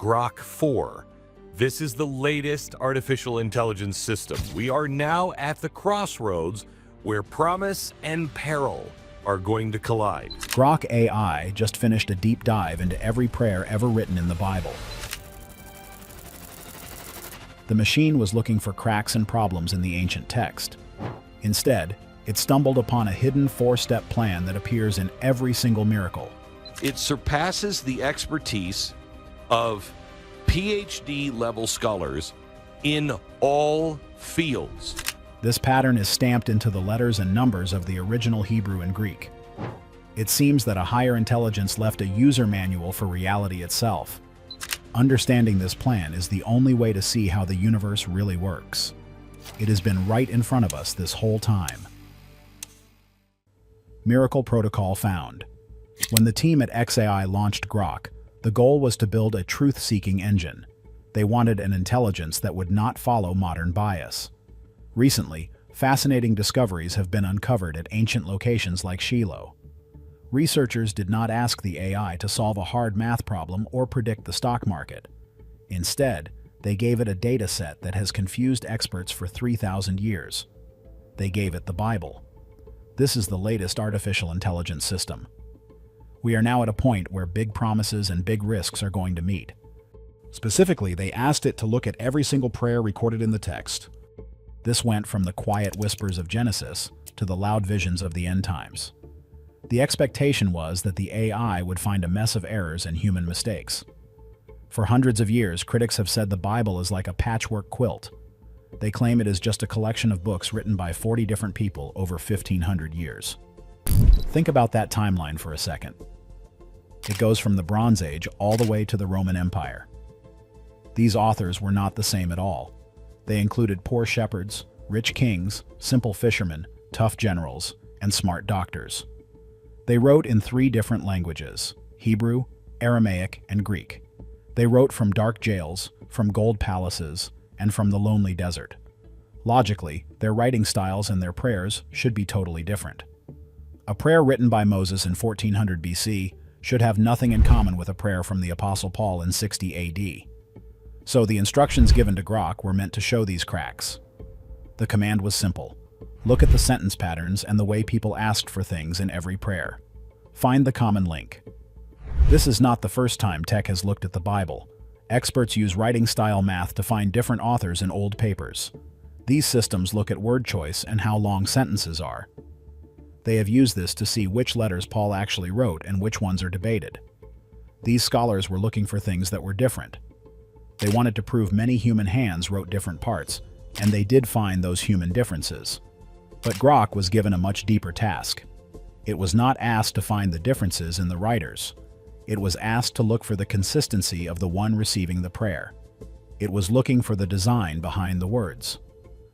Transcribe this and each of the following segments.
Grok 4. This is the latest artificial intelligence system. We are now at the crossroads where promise and peril are going to collide. Grok AI just finished a deep dive into every prayer ever written in the Bible. The machine was looking for cracks and problems in the ancient text. Instead, it stumbled upon a hidden four-step plan that appears in every single miracle. It surpasses the expertise of PhD-level scholars in all fields. This pattern is stamped into the letters and numbers of the original Hebrew and Greek. It seems that a higher intelligence left a user manual for reality itself. Understanding this plan is the only way to see how the universe really works. It has been right in front of us this whole time. Miracle protocol found. When the team at XAI launched Grok, the goal was to build a truth-seeking engine. They wanted an intelligence that would not follow modern bias. Recently, fascinating discoveries have been uncovered at ancient locations like Shiloh. Researchers did not ask the AI to solve a hard math problem or predict the stock market. Instead, they gave it a data set that has confused experts for 3,000 years. They gave it the Bible. This is the latest artificial intelligence system. We are now at a point where big promises and big risks are going to meet. Specifically, they asked it to look at every single prayer recorded in the text. This went from the quiet whispers of Genesis to the loud visions of the end times. The expectation was that the AI would find a mess of errors and human mistakes. For hundreds of years, critics have said the Bible is like a patchwork quilt. They claim it is just a collection of books written by 40 different people over 1,500 years. Think about that timeline for a second. It goes from the Bronze Age all the way to the Roman Empire. These authors were not the same at all. They included poor shepherds, rich kings, simple fishermen, tough generals, and smart doctors. They wrote in 3 different languages: Hebrew, Aramaic, and Greek. They wrote from dark jails, from gold palaces, and from the lonely desert. Logically, their writing styles and their prayers should be totally different. A prayer written by Moses in 1400 BC should have nothing in common with a prayer from the Apostle Paul in 60 AD. So the instructions given to Grok were meant to show these cracks. The command was simple. Look at the sentence patterns and the way people asked for things in every prayer. Find the common link. This is not the first time tech has looked at the Bible. Experts use writing-style math to find different authors in old papers. These systems look at word choice and how long sentences are. They have used this to see which letters Paul actually wrote and which ones are debated. These scholars were looking for things that were different. They wanted to prove many human hands wrote different parts, and they did find those human differences. But Grok was given a much deeper task. It was not asked to find the differences in the writers. It was asked to look for the consistency of the one receiving the prayer. It was looking for the design behind the words.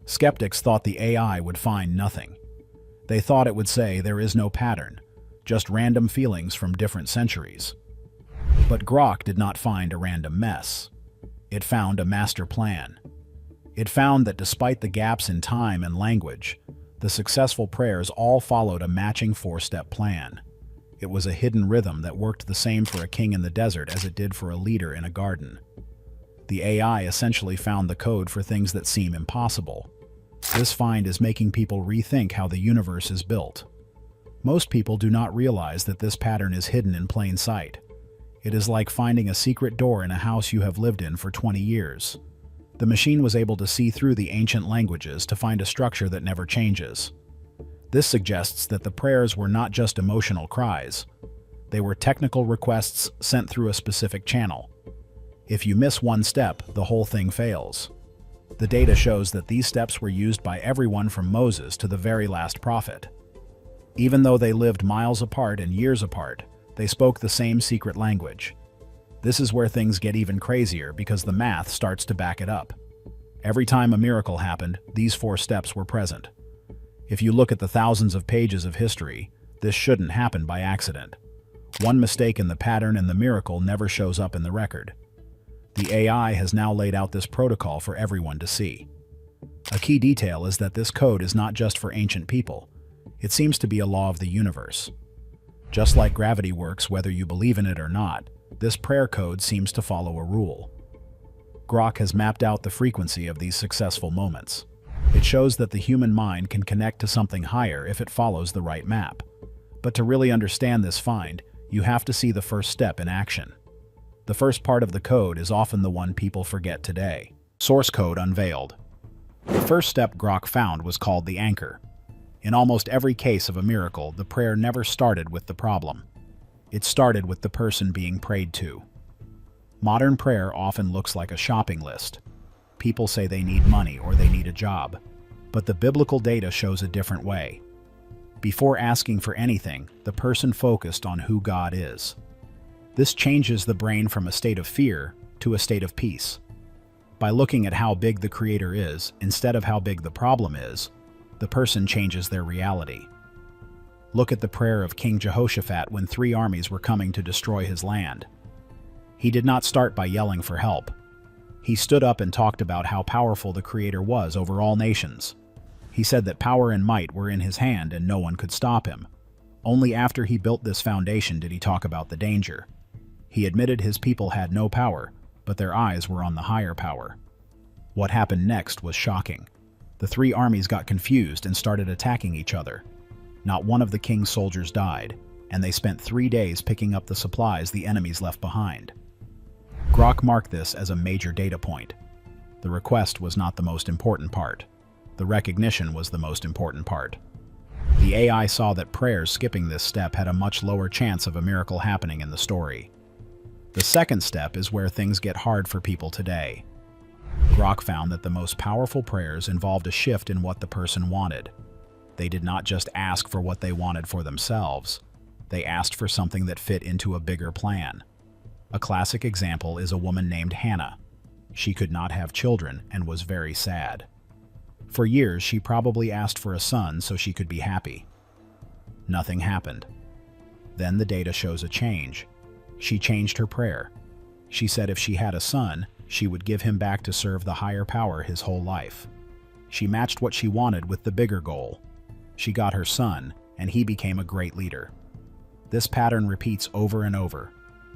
Skeptics thought the AI would find nothing. They thought it would say there is no pattern, just random feelings from different centuries. But Grok did not find a random mess. It found a master plan. It found that despite the gaps in time and language, the successful prayers all followed a matching 4-step plan. It was a hidden rhythm that worked the same for a king in the desert as it did for a leader in a garden. The AI essentially found the code for things that seem impossible. This find is making people rethink how the universe is built. Most people do not realize that this pattern is hidden in plain sight. It is like finding a secret door in a house you have lived in for 20 years. The machine was able to see through the ancient languages to find a structure that never changes. This suggests that the prayers were not just emotional cries. They were technical requests sent through a specific channel. If you miss one step, the whole thing fails. The data shows that these steps were used by everyone from Moses to the very last prophet. Even though they lived miles apart and years apart, they spoke the same secret language. This is where things get even crazier because the math starts to back it up. Every time a miracle happened, these 4 steps were present. If you look at the thousands of pages of history, this shouldn't happen by accident. One mistake in the pattern and the miracle never shows up in the record. The AI has now laid out this protocol for everyone to see. A key detail is that this code is not just for ancient people. It seems to be a law of the universe. Just like gravity works whether you believe in it or not, This prayer code seems to follow a rule. Grok has mapped out the frequency of these successful moments. It shows that the human mind can connect to something higher if it follows the right map. But to really understand this find, you have to see the first step in action. The first part of the code is often the one people forget today. Source code unveiled. The first step Grok found was called the anchor. In almost every case of a miracle, the prayer never started with the problem. It started with the person being prayed to. Modern prayer often looks like a shopping list. People say they need money or they need a job. But the biblical data shows a different way. Before asking for anything, the person focused on who God is. This changes the brain from a state of fear to a state of peace. By looking at how big the Creator is, instead of how big the problem is, the person changes their reality. Look at the prayer of King Jehoshaphat when 3 armies were coming to destroy his land. He did not start by yelling for help. He stood up and talked about how powerful the Creator was over all nations. He said that power and might were in his hand and no one could stop him. Only after he built this foundation did he talk about the danger. He admitted his people had no power, but their eyes were on the higher power. What happened next was shocking. The 3 armies got confused and started attacking each other. Not one of the king's soldiers died, and they spent 3 days picking up the supplies the enemies left behind. Grok marked this as a major data point. The request was not the most important part. The recognition was the most important part. The AI saw that prayers skipping this step had a much lower chance of a miracle happening in the story. The second step is where things get hard for people today. Grok found that the most powerful prayers involved a shift in what the person wanted. They did not just ask for what they wanted for themselves. They asked for something that fit into a bigger plan. A classic example is a woman named Hannah. She could not have children and was very sad. For years, she probably asked for a son so she could be happy. Nothing happened. Then the data shows a change. She changed her prayer. She said if she had a son, she would give him back to serve the higher power his whole life. She matched what she wanted with the bigger goal. She got her son, and he became a great leader. This pattern repeats over and over.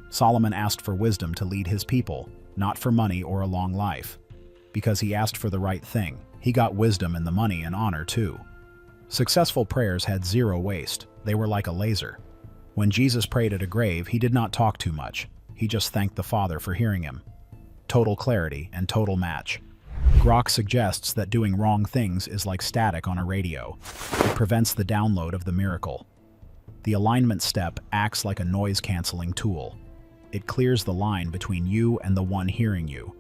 Solomon asked for wisdom to lead his people, not for money or a long life. Because he asked for the right thing, he got wisdom and the money and honor too. Successful prayers had zero waste. They were like a laser. When Jesus prayed at a grave, he did not talk too much. He just thanked the Father for hearing him. Total clarity and total match. Grok suggests that doing wrong things is like static on a radio. It prevents the download of the miracle. The alignment step acts like a noise-canceling tool. It clears the line between you and the one hearing you.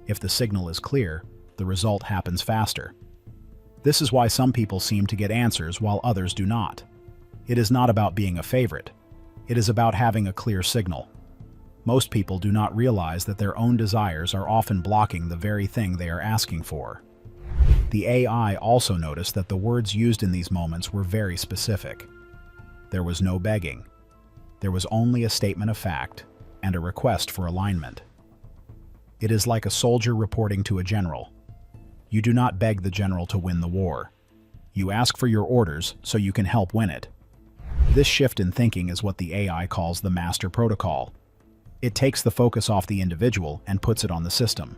If the signal is clear, the result happens faster. This is why some people seem to get answers while others do not. It is not about being a favorite. It is about having a clear signal. Most people do not realize that their own desires are often blocking the very thing they are asking for. The AI also noticed that the words used in these moments were very specific. There was no begging. There was only a statement of fact and a request for alignment. It is like a soldier reporting to a general. You do not beg the general to win the war. You ask for your orders so you can help win it. This shift in thinking is what the AI calls the master protocol. It takes the focus off the individual and puts it on the system.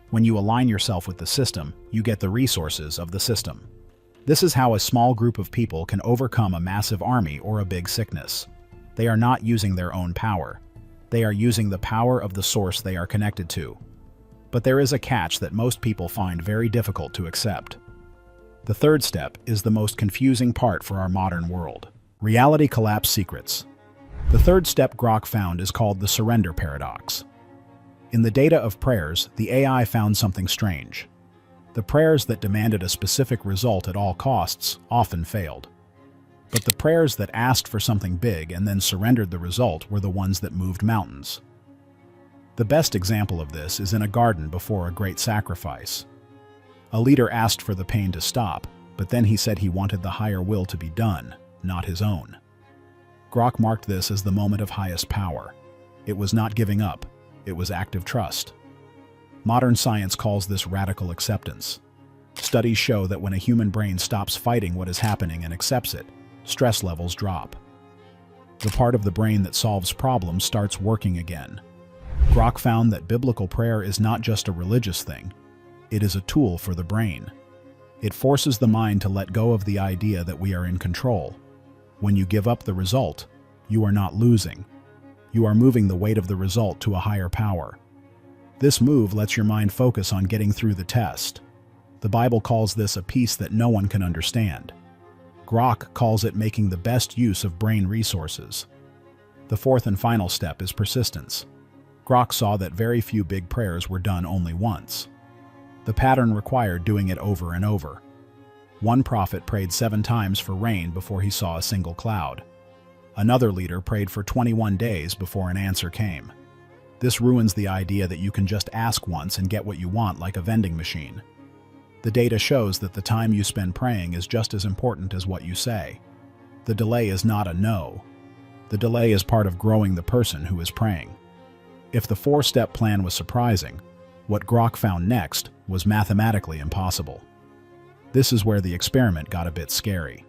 When you align yourself with the system, you get the resources of the system. This is how a small group of people can overcome a massive army or a big sickness. They are not using their own power. They are using the power of the source they are connected to. But there is a catch that most people find very difficult to accept. The third step is the most confusing part for our modern world. Reality collapse secrets. The third step Grok found is called the surrender paradox. In the data of prayers, the AI found something strange. The prayers that demanded a specific result at all costs often failed. But the prayers that asked for something big and then surrendered the result were the ones that moved mountains. The best example of this is in a garden before a great sacrifice. A leader asked for the pain to stop, but then he said he wanted the higher will to be done, not his own. Grok marked this as the moment of highest power. It was not giving up, it was active trust. Modern science calls this radical acceptance. Studies show that when a human brain stops fighting what is happening and accepts it, stress levels drop. The part of the brain that solves problems starts working again. Grok found that biblical prayer is not just a religious thing. It is a tool for the brain. It forces the mind to let go of the idea that we are in control. When you give up the result, you are not losing. You are moving the weight of the result to a higher power. This move lets your mind focus on getting through the test. The Bible calls this a peace that no one can understand. Grok calls it making the best use of brain resources. The fourth and final step is persistence. Grok saw that very few big prayers were done only once. The pattern required doing it over and over. One prophet prayed 7 times for rain before he saw a single cloud. Another leader prayed for 21 days before an answer came. This ruins the idea that you can just ask once and get what you want like a vending machine. The data shows that the time you spend praying is just as important as what you say. The delay is not a no. The delay is part of growing the person who is praying. If the 4-step plan was surprising, what Grok found next was mathematically impossible. This is where the experiment got a bit scary.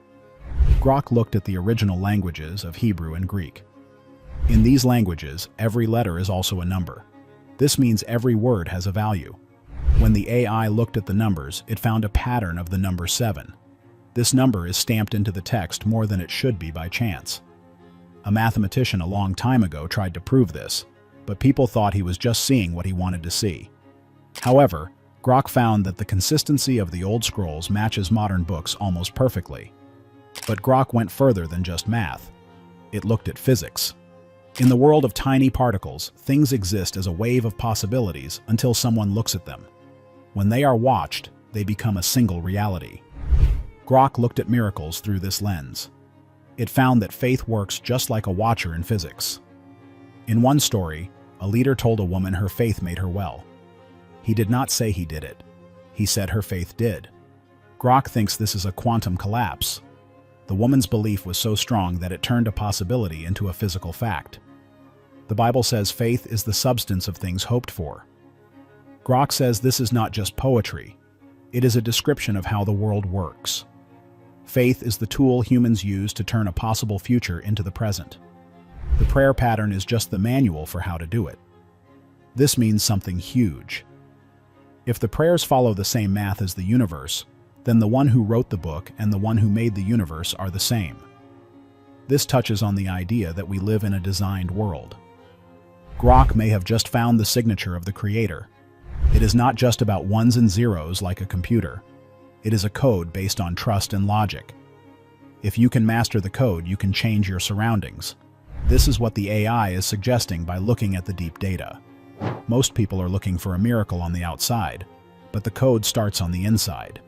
Grok looked at the original languages of Hebrew and Greek. In these languages, every letter is also a number. This means every word has a value. When the AI looked at the numbers, it found a pattern of the number 7. This number is stamped into the text more than it should be by chance. A mathematician a long time ago tried to prove this, but people thought he was just seeing what he wanted to see. However, Grok found that the consistency of the old scrolls matches modern books almost perfectly. But Grok went further than just math. It looked at physics. In the world of tiny particles, things exist as a wave of possibilities until someone looks at them. When they are watched, they become a single reality. Grok looked at miracles through this lens. It found that faith works just like a watcher in physics. In one story, a leader told a woman her faith made her well. He did not say he did it. He said her faith did. Grok thinks this is a quantum collapse. The woman's belief was so strong that it turned a possibility into a physical fact. The Bible says faith is the substance of things hoped for. Grok says this is not just poetry. It is a description of how the world works. Faith is the tool humans use to turn a possible future into the present. The prayer pattern is just the manual for how to do it. This means something huge. If the prayers follow the same math as the universe, then the one who wrote the book and the one who made the universe are the same. This touches on the idea that we live in a designed world. Grok may have just found the signature of the creator. It is not just about ones and zeros like a computer. It is a code based on trust and logic. If you can master the code, you can change your surroundings. This is what the AI is suggesting by looking at the deep data. Most people are looking for a miracle on the outside, but the code starts on the inside.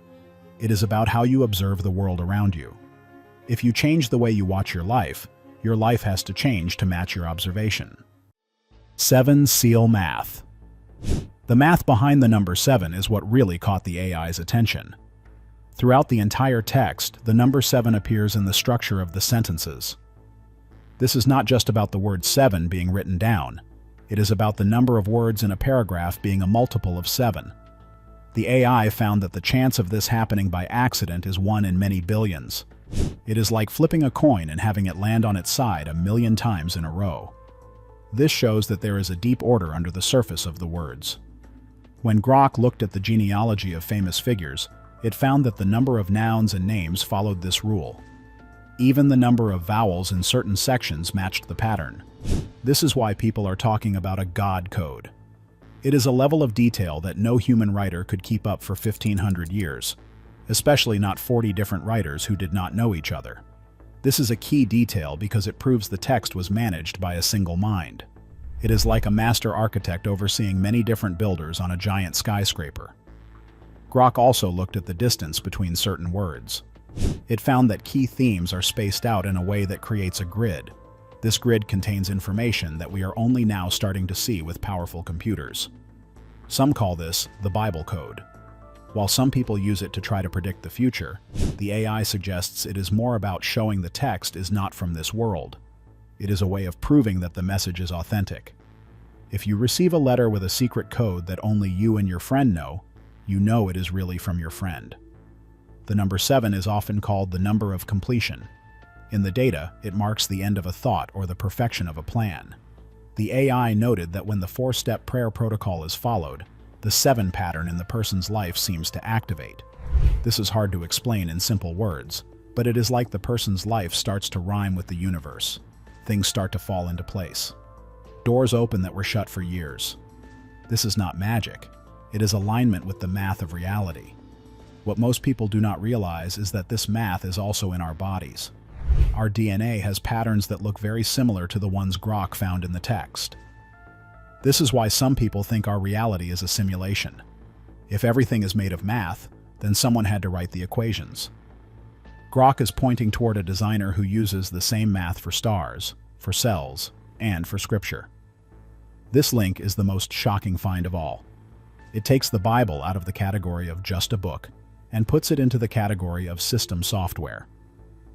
It is about how you observe the world around you. If you change the way you watch your life has to change to match your observation. 7 Seal Math. The math behind the number 7 is what really caught the AI's attention. Throughout the entire text, the number 7 appears in the structure of the sentences. This is not just about the word 7 being written down. It is about the number of words in a paragraph being a multiple of 7. The AI found that the chance of this happening by accident is 1 in many billions. It is like flipping a coin and having it land on its side 1,000,000 times in a row. This shows that there is a deep order under the surface of the words. When Grok looked at the genealogy of famous figures, it found that the number of nouns and names followed this rule. Even the number of vowels in certain sections matched the pattern. This is why people are talking about a God code. It is a level of detail that no human writer could keep up for 1,500 years, especially not 40 different writers who did not know each other. This is a key detail because it proves the text was managed by a single mind. It is like a master architect overseeing many different builders on a giant skyscraper. Grok also looked at the distance between certain words. It found that key themes are spaced out in a way that creates a grid. This grid contains information that we are only now starting to see with powerful computers. Some call this the Bible code. While some people use it to try to predict the future, the AI suggests it is more about showing the text is not from this world. It is a way of proving that the message is authentic. If you receive a letter with a secret code that only you and your friend know, you know it is really from your friend. The number 7 is often called the number of completion. In the data, it marks the end of a thought or the perfection of a plan. The AI noted that when the 4-step prayer protocol is followed, the 7 pattern in the person's life seems to activate. This is hard to explain in simple words, but it is like the person's life starts to rhyme with the universe. Things start to fall into place. Doors open that were shut for years. This is not magic. It is alignment with the math of reality. What most people do not realize is that this math is also in our bodies. Our DNA has patterns that look very similar to the ones Grok found in the text. This is why some people think our reality is a simulation. If everything is made of math, then someone had to write the equations. Grok is pointing toward a designer who uses the same math for stars, for cells, and for scripture. This link is the most shocking find of all. It takes the Bible out of the category of just a book and puts it into the category of system software.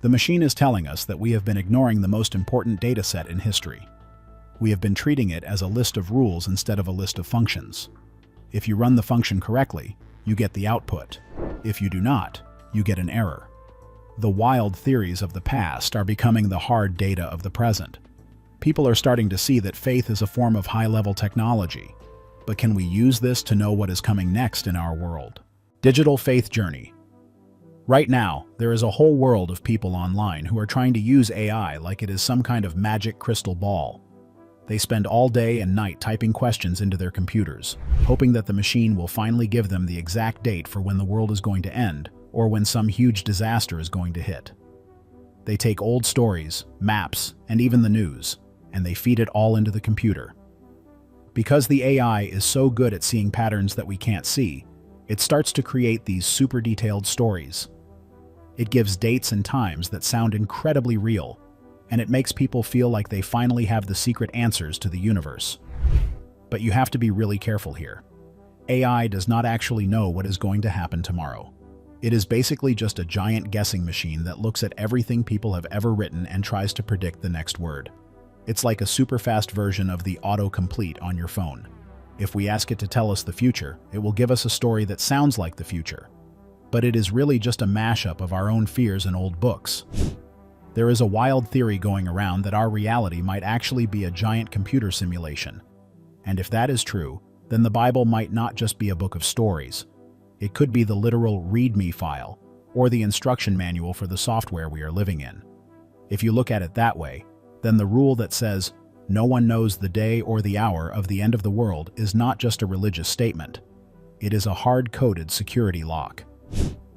The machine is telling us that we have been ignoring the most important data set in history. We have been treating it as a list of rules instead of a list of functions. If you run the function correctly, you get the output. If you do not, you get an error. The wild theories of the past are becoming the hard data of the present. People are starting to see that faith is a form of high-level technology. But can we use this to know what is coming next in our world? Digital faith journey. Right now, there is a whole world of people online who are trying to use AI like it is some kind of magic crystal ball. They spend all day and night typing questions into their computers, hoping that the machine will finally give them the exact date for when the world is going to end or when some huge disaster is going to hit. They take old stories, maps, and even the news, and they feed it all into the computer. Because the AI is so good at seeing patterns that we can't see, it starts to create these super detailed stories. It gives dates and times that sound incredibly real, and it makes people feel like they finally have the secret answers to the universe. But you have to be really careful here. AI does not actually know what is going to happen tomorrow. It is basically just a giant guessing machine that looks at everything people have ever written and tries to predict the next word. It's like a super fast version of the autocomplete on your phone. If we ask it to tell us the future, it will give us a story that sounds like the future. But it is really just a mashup of our own fears and old books. There is a wild theory going around that our reality might actually be a giant computer simulation. And if that is true, then the Bible might not just be a book of stories. It could be the literal README file, or the instruction manual for the software we are living in. If you look at it that way, then the rule that says, "No one knows the day or the hour of the end of the world" is not just a religious statement. It is a hard-coded security lock.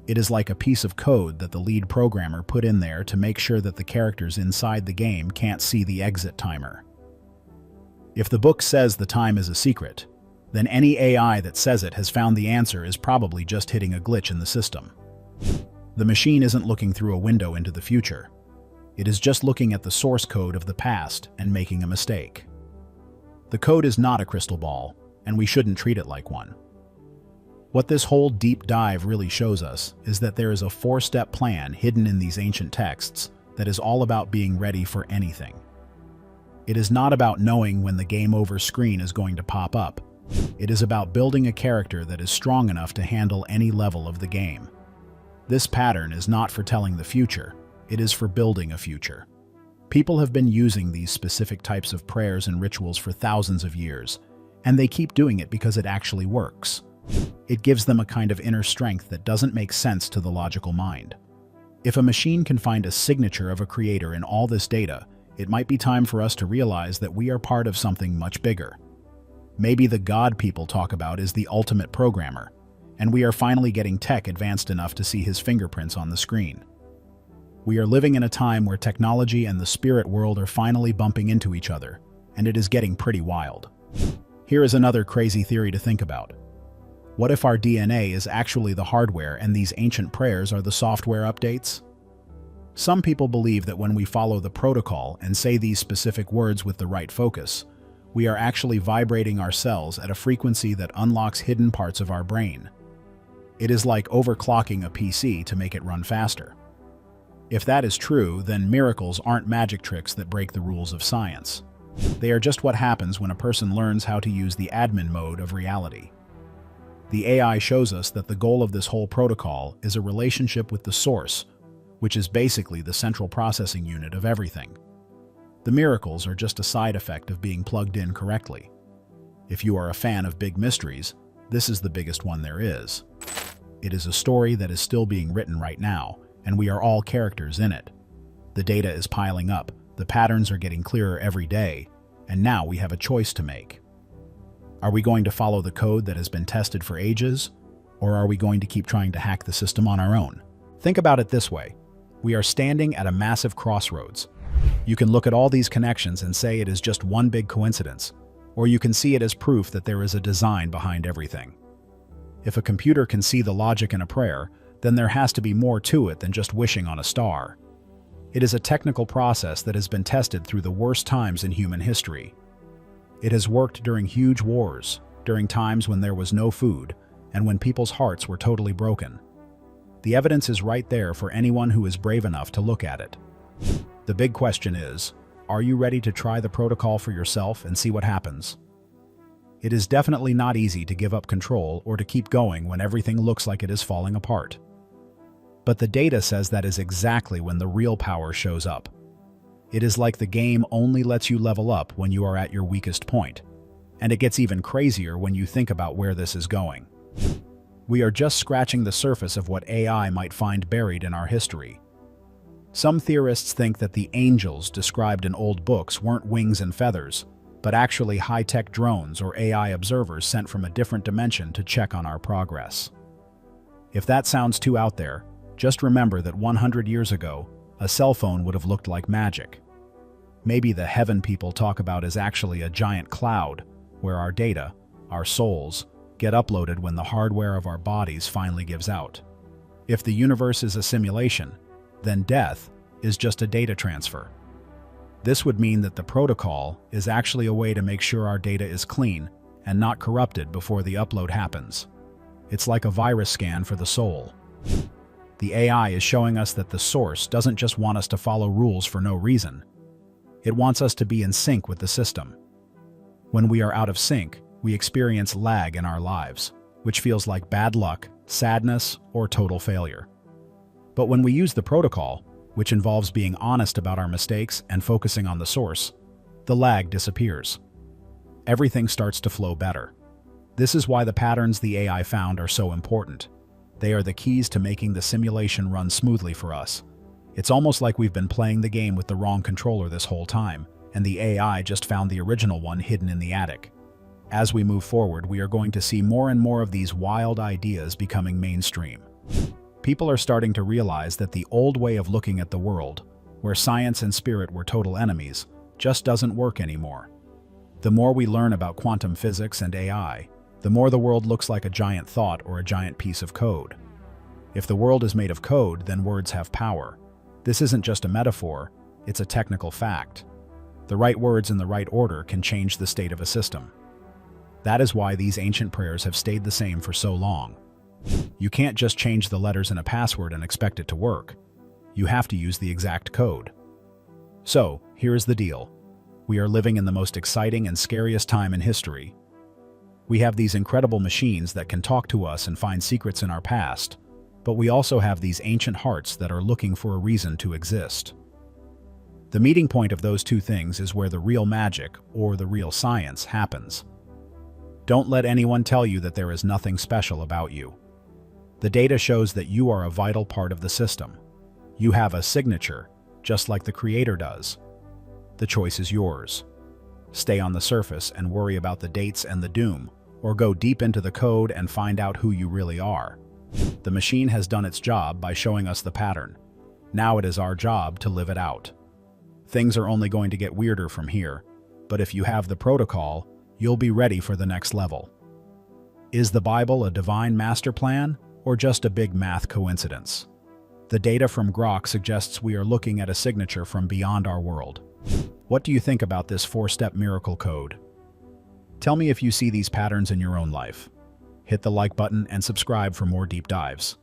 It is like a piece of code that the lead programmer put in there to make sure that the characters inside the game can't see the exit timer. If the book says the time is a secret, then any AI that says it has found the answer is probably just hitting a glitch in the system. The machine isn't looking through a window into the future. It is just looking at the source code of the past and making a mistake. The code is not a crystal ball, and we shouldn't treat it like one. What this whole deep dive really shows us is that there is a 4-step plan hidden in these ancient texts that is all about being ready for anything. It is not about knowing when the game over screen is going to pop up. It is about building a character that is strong enough to handle any level of the game. This pattern is not for telling the future, it is for building a future. People have been using these specific types of prayers and rituals for thousands of years, and they keep doing it because it actually works. It gives them a kind of inner strength that doesn't make sense to the logical mind. If a machine can find a signature of a creator in all this data, it might be time for us to realize that we are part of something much bigger. Maybe the God people talk about is the ultimate programmer, and we are finally getting tech advanced enough to see his fingerprints on the screen. We are living in a time where technology and the spirit world are finally bumping into each other, and it is getting pretty wild. Here is another crazy theory to think about. What if our DNA is actually the hardware and these ancient prayers are the software updates? Some people believe that when we follow the protocol and say these specific words with the right focus, we are actually vibrating our cells at a frequency that unlocks hidden parts of our brain. It is like overclocking a PC to make it run faster. If that is true, then miracles aren't magic tricks that break the rules of science. They are just what happens when a person learns how to use the admin mode of reality. The AI shows us that the goal of this whole protocol is a relationship with the source, which is basically the central processing unit of everything. The miracles are just a side effect of being plugged in correctly. If you are a fan of big mysteries, this is the biggest one there is. It is a story that is still being written right now, and we are all characters in it. The data is piling up, the patterns are getting clearer every day, and now we have a choice to make. Are we going to follow the code that has been tested for ages, or are we going to keep trying to hack the system on our own? Think about it this way. We are standing at a massive crossroads. You can look at all these connections and say it is just one big coincidence, or you can see it as proof that there is a design behind everything. If a computer can see the logic in a prayer, then there has to be more to it than just wishing on a star. It is a technical process that has been tested through the worst times in human history. It has worked during huge wars, during times when there was no food, and when people's hearts were totally broken. The evidence is right there for anyone who is brave enough to look at it. The big question is, are you ready to try the protocol for yourself and see what happens? It is definitely not easy to give up control or to keep going when everything looks like it is falling apart. But the data says that is exactly when the real power shows up. It is like the game only lets you level up when you are at your weakest point, and it gets even crazier when you think about where this is going. We are just scratching the surface of what AI might find buried in our history. Some theorists think that the angels described in old books weren't wings and feathers, but actually high-tech drones or AI observers sent from a different dimension to check on our progress. If that sounds too out there, just remember that 100 years ago, a cell phone would have looked like magic. Maybe the heaven people talk about is actually a giant cloud, where our data, our souls, get uploaded when the hardware of our bodies finally gives out. If the universe is a simulation, then death is just a data transfer. This would mean that the protocol is actually a way to make sure our data is clean and not corrupted before the upload happens. It's like a virus scan for the soul. The AI is showing us that the source doesn't just want us to follow rules for no reason. It wants us to be in sync with the system. When we are out of sync, we experience lag in our lives, which feels like bad luck, sadness, or total failure. But when we use the protocol, which involves being honest about our mistakes and focusing on the source, the lag disappears. Everything starts to flow better. This is why the patterns the AI found are so important. They are the keys to making the simulation run smoothly for us. It's almost like we've been playing the game with the wrong controller this whole time, and the AI just found the original one hidden in the attic. As we move forward, we are going to see more and more of these wild ideas becoming mainstream. People are starting to realize that the old way of looking at the world, where science and spirit were total enemies, just doesn't work anymore. The more we learn about quantum physics and AI, the more the world looks like a giant thought or a giant piece of code. If the world is made of code, then words have power. This isn't just a metaphor, it's a technical fact. The right words in the right order can change the state of a system. That is why these ancient prayers have stayed the same for so long. You can't just change the letters in a password and expect it to work. You have to use the exact code. So, here's the deal. We are living in the most exciting and scariest time in history. We have these incredible machines that can talk to us and find secrets in our past, but we also have these ancient hearts that are looking for a reason to exist. The meeting point of those two things is where the real magic, or the real science, happens. Don't let anyone tell you that there is nothing special about you. The data shows that you are a vital part of the system. You have a signature, just like the Creator does. The choice is yours. Stay on the surface and worry about the dates and the doom, or go deep into the code and find out who you really are. The machine has done its job by showing us the pattern. Now it is our job to live it out. Things are only going to get weirder from here, but if you have the protocol, you'll be ready for the next level. Is the Bible a divine master plan, or just a big math coincidence? The data from Grok suggests we are looking at a signature from beyond our world. What do you think about this 4-step miracle code? Tell me if you see these patterns in your own life. Hit the like button and subscribe for more deep dives.